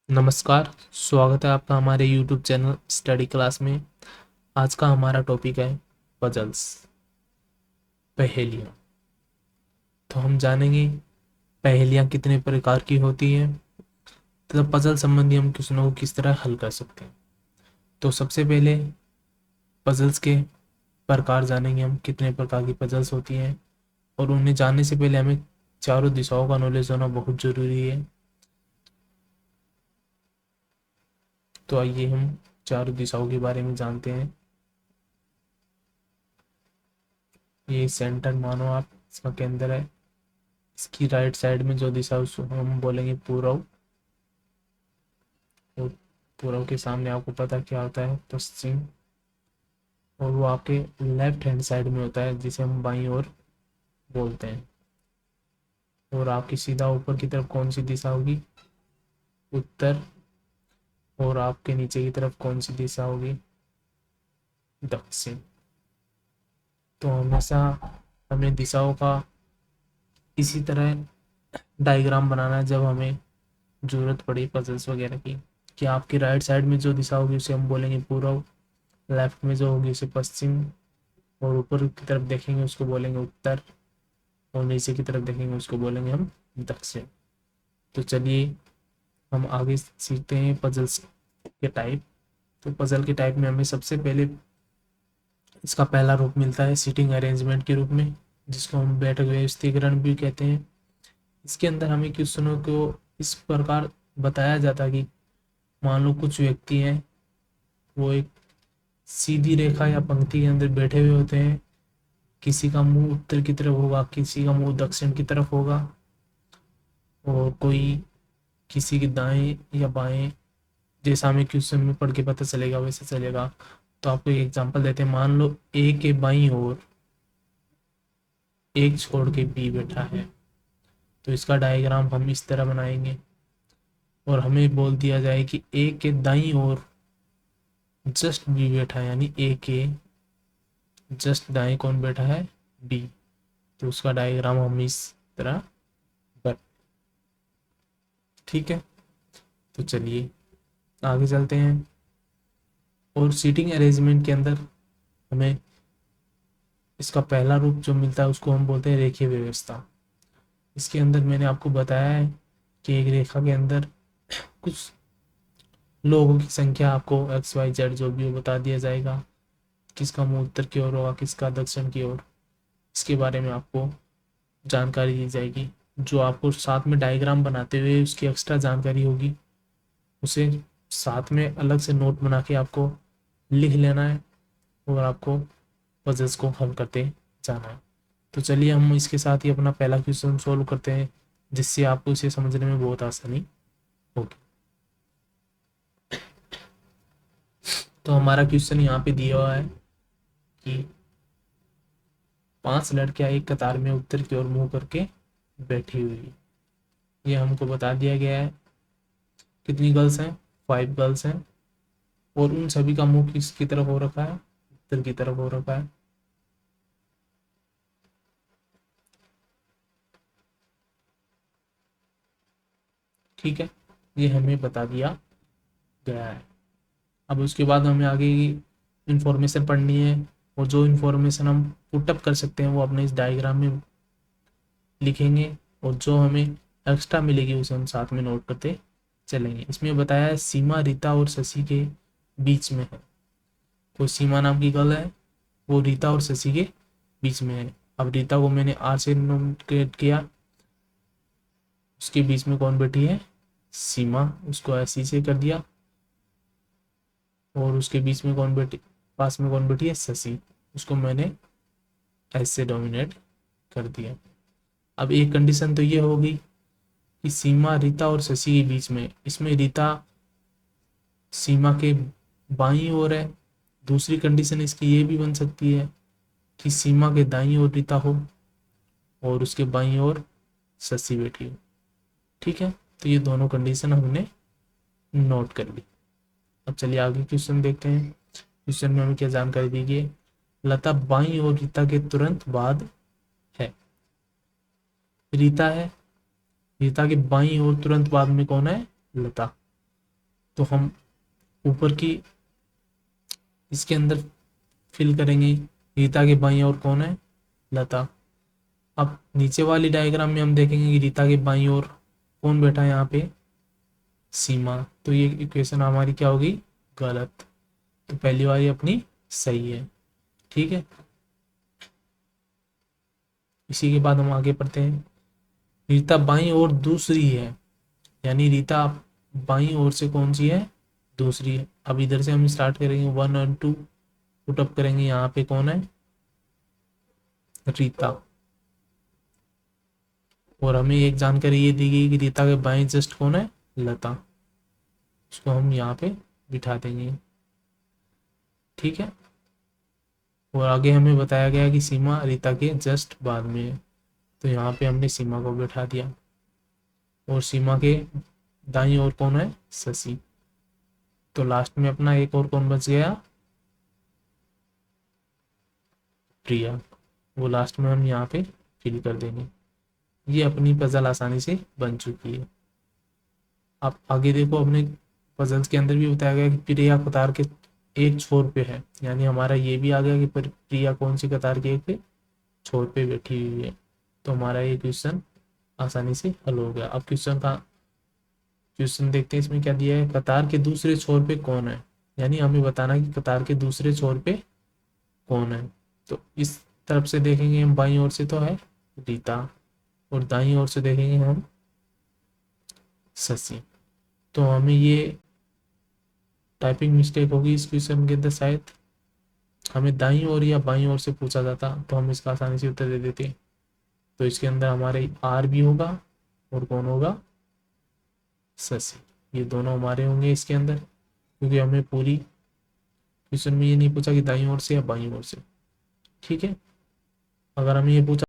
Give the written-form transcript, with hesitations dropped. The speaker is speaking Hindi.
नमस्कार। स्वागत है आपका हमारे YouTube चैनल स्टडी क्लास में। आज का हमारा टॉपिक है पजल्स, पहेलियाँ। तो हम जानेंगे पहेलियाँ कितने प्रकार की होती हैं तथा पजल संबंधी हम क्वेश्चनों को किस तरह हल कर सकते हैं। तो सबसे पहले पजल्स के प्रकार जानेंगे हम, कितने प्रकार की पजल्स होती हैं, और उन्हें जानने से पहले हमें चारों दिशाओं का नॉलेज होना बहुत ज़रूरी है। तो आइए हम चारों दिशाओं के बारे में जानते हैं। ये सेंटर मानो आप, इसका केंद्र है। इसकी राइट साइड में जो दिशा उसको हम बोलेंगे पूर्व। और पूर्व के सामने आपको पता क्या होता है, पश्चिम। और वो आपके लेफ्ट हैंड साइड में होता है जिसे हम बाईं ओर बोलते हैं। और आपकी सीधा ऊपर की तरफ कौन सी दिशा होगी, उत्तर। और आपके नीचे की तरफ कौन सी दिशा होगी, दक्षिण। तो हमेशा हमें दिशाओं का इसी तरह डायग्राम बनाना है जब हमें ज़रूरत पड़ी पजल्स वगैरह की। कि आपकी राइट साइड में जो दिशा होगी उसे हम बोलेंगे पूर्व, लेफ्ट में जो होगी उसे पश्चिम, और ऊपर की तरफ देखेंगे उसको बोलेंगे उत्तर, और नीचे की तरफ देखेंगे उसको बोलेंगे हम दक्षिण। तो चलिए हम आगे सीखते हैं पजल्स के टाइप। तो पजल के टाइप में हमें सबसे पहले इसका पहला रूप मिलता है सीटिंग अरेंजमेंट के रूप में, जिसको हम बैठक व्यवस्थीकरण भी कहते हैं। इसके अंदर हमें क्वेश्चनों को इस प्रकार बताया जाता है कि मान लो कुछ व्यक्ति हैं, वो एक सीधी रेखा या पंक्ति के अंदर बैठे हुए होते हैं। किसी का मुंह उत्तर की तरफ होगा, किसी का मुंह दक्षिण की तरफ होगा, और कोई किसी के दाएं या बाएं, जैसा हमें क्वेश्चन में पढ़ के पता चलेगा वैसे चलेगा। तो आपको एक एग्जांपल देते हैं। मान लो ए के बाईं ओर एक छोड़ के बी बैठा है, तो इसका डायग्राम हम इस तरह बनाएंगे। और हमें बोल दिया जाए कि ए के दाईं ओर जस्ट बी बैठा है, यानी ए के जस्ट दाएं कौन बैठा है, बी। तो उसका डायग्राम हम इस तरह कर, ठीक है। तो चलिए आगे चलते हैं। और सीटिंग अरेंजमेंट के अंदर हमें इसका पहला रूप जो मिलता है उसको हम बोलते हैं रेखीय व्यवस्था। इसके अंदर मैंने आपको बताया है कि एक रेखा के अंदर कुछ लोगों की संख्या आपको एक्स वाई जेड जो भी हो बता दिया जाएगा। किसका मुंह उत्तर की ओर होगा, किसका दक्षिण की ओर, इसके बारे में आपको जानकारी दी जाएगी। जो आपको साथ में डायग्राम बनाते हुए उसकी एक्स्ट्रा जानकारी होगी, उसे साथ में अलग से नोट बना के आपको लिख लेना है, और आपको पजल्स को हल करते जाना है। तो चलिए हम इसके साथ ही अपना पहला क्वेश्चन सॉल्व करते हैं, जिससे आपको इसे समझने में बहुत आसानी होगी। तो हमारा क्वेश्चन यहाँ पे दिया हुआ है कि 5 लड़कियां एक कतार में उत्तर की ओर मुंह करके बैठी हुई। ये हमको बता दिया गया है। कितनी गर्ल्स हैं, 5 गर्ल्स हैं। और उन सभी का मुंह किसकी तरफ हो रखा है, उत्तर की तरफ हो रखा है। ठीक है, ये हमें बता दिया गया है। अब उसके बाद हमें आगे की इंफॉर्मेशन पढ़नी है, और जो इंफॉर्मेशन हम पुटअप कर सकते हैं वो अपने इस डायग्राम में लिखेंगे, और जो हमें एक्स्ट्रा मिलेगी उसे हम साथ में नोट करते चलेंगे। इसमें बताया है सीमा रीता और शशि के बीच में है। कोई सीमा नाम की गर्ल है, वो रीता और शशि के बीच में है। अब रीता को मैंने आर से नोट किया, उसके बीच में कौन बैठी है, सीमा, उसको ऐसी से कर दिया। और उसके बीच में कौन बैठी, पास में कौन बैठी है, शशि, उसको मैंने ऐसे डोमिनेट कर दिया। अब एक कंडीशन तो ये होगी कि सीमा रीता और शशि के बीच में, इसमें रीता सीमा के बाईं ओर है। दूसरी कंडीशन इसकी ये भी बन सकती है कि सीमा के दाईं ओर रीता हो और उसके बाईं ओर शशि बैठी हो। ठीक है, तो ये दोनों कंडीशन हमने नोट कर ली। अब चलिए आगे क्वेश्चन देखते हैं। क्वेश्चन में हमें क्या जानकारी दी गई है। लता बाईं ओर रीता के तुरंत बाद है। रीता है, रीता के बाईं ओर तुरंत बाद में कौन है, लता। तो हम ऊपर की इसके अंदर फिल करेंगे। रीता के बाईं ओर कौन है? लता। अब नीचे वाली डायग्राम में हम देखेंगे कि रीता के बाईं ओर कौन बैठा है यहाँ पे? सीमा। तो ये इक्वेशन हमारी क्या होगी? गलत। तो पहली वाली अपनी सही है। ठीक है, इसी के बाद हम आगे पढ़ते हैं। रीता बाईं ओर दूसरी है, यानी रीता बाईं ओर से कौन सी है? दूसरी है। अब इधर से हम स्टार्ट करेंगे, 1 और 2 पुटअप करेंगे। यहाँ पे कौन है? रीता। और हमें एक जानकारी ये दी गई कि रीता के बाएं जस्ट कौन है? लता। उसको हम यहाँ पे बिठा देंगे। ठीक है, और आगे हमें बताया गया कि सीमा रीता के जस्ट बाद में है, तो यहाँ पे हमने सीमा को बिठा दिया। और सीमा के दाईं ओर कौन है? शशि। तो लास्ट में अपना एक और कौन बच गया? प्रिया। वो लास्ट में हम यहाँ पे फिल कर देंगे। ये अपनी पजल आसानी से बन चुकी है। आप आगे देखो, अपने पजल्स के अंदर भी बताया गया कि प्रिया कतार के एक छोर पे है, यानी हमारा ये भी आ गया कि प्रिया कौन सी कतार के एक छोर पे बैठी हुई है। तो हमारा ये क्वेश्चन आसानी से हल हो गया। अब क्वेश्चन देखते हैं, इसमें क्या दिया है? कतार के दूसरे छोर पे कौन है, यानी हमें बताना कि कतार के दूसरे छोर पे कौन है। तो इस तरफ से देखेंगे हम, बाईं ओर से तो है रीता, और दाईं ओर से देखेंगे हम शशि। तो हमें ये टाइपिंग मिस्टेक होगी इस क्वेश्चन के अंदर, शायद हमें दाईं ओर या बाईं ओर से पूछा जाता तो हम इसका आसानी से उत्तर दे देते। तो इसके अंदर हमारे आर भी होगा और कौन होगा? शशि। ये दोनों हमारे होंगे इसके अंदर, क्योंकि हमें पूरी क्वेश्चन में ये नहीं पूछा कि दाईं ओर से या बाईं ओर से। ठीक है, अगर हमें ये पूछा